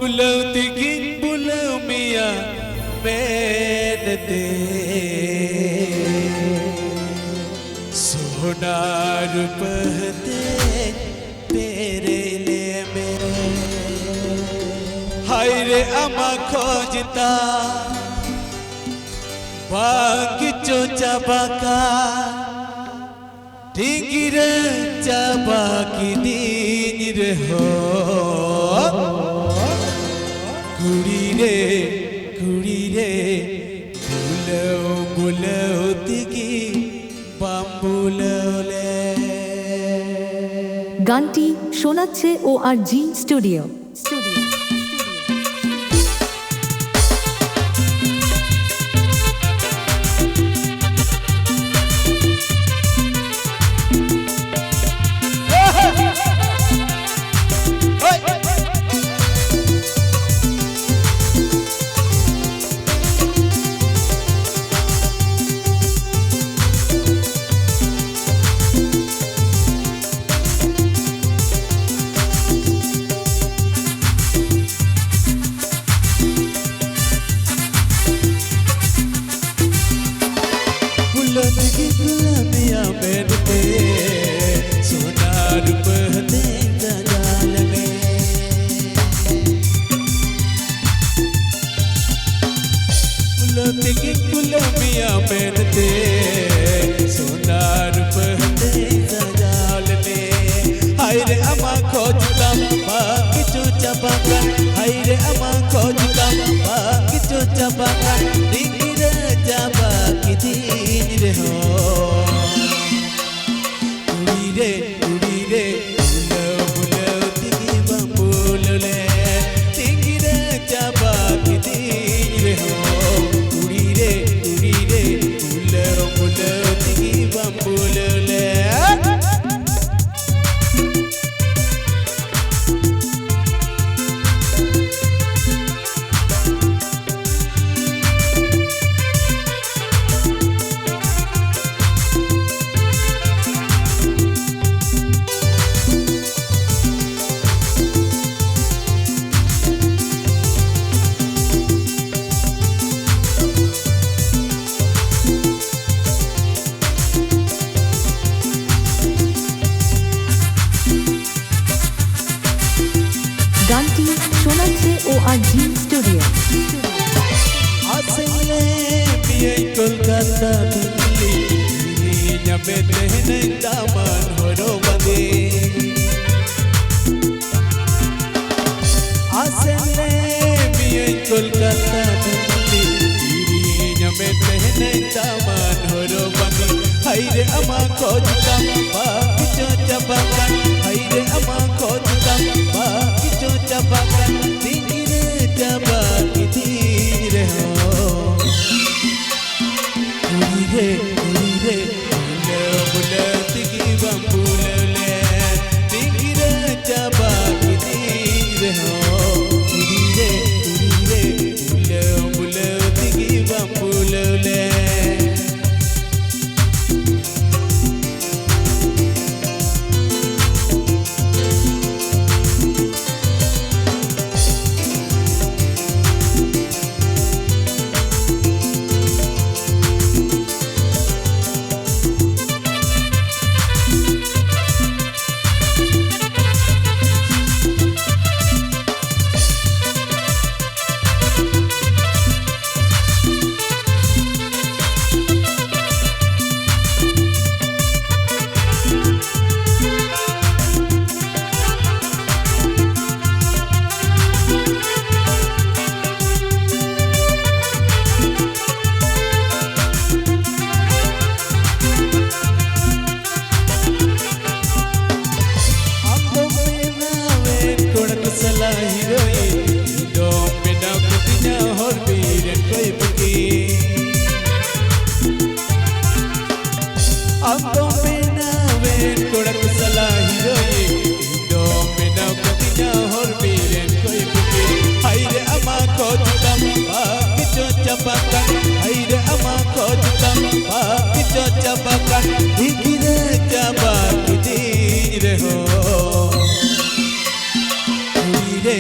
Pulau tinggi pulau Mia menete sonar pahte तेरे लिए मेरे हाय रे अमा खोजता बाकी चोचा बाका टिंगिर चाबा की दिन रे हो कुड़ी रे बुलो बुलो तिगी बाम्बुलो ले গানটি শোনাচ্ছে ORG স্টুডিও। सोनार पहते सजाल में हाय रे अमा खोजता बाकी चोचा बाका हाय रे अमा खोजता बाकी चोचा बाका दिगिर जाबा की दिन रे हो उड़ी रे बुलो बुलो दिगी बम्बुलो ले दिगिर जाबा की दिन रे हो उड़ी रे बुलो बुलो दिगी बम्बुलो ले গানটি শোনাচ্ছে ORG স্টুডিও। আসলে বিয়ে কলকাতা দিল্লি নিয়াবে তেহনে দামান হরো বদে আসলে বিয়ে কলকাতা দিল্লি নিয়াবে তেহনে দামান হরো বদে হাইরে আমা खोजता बाकी चोचा बाका हायरे अमा खोजता बाकी चोचा बाका दिगिर जाबा की दिन रे हो उड़ी रे बुलो बुलो तिगी बम्बुलो ले दिगिर जाबा की दिन रे हो उड़ी रे बुलो बुलो तिगी बम्बुलो ले रे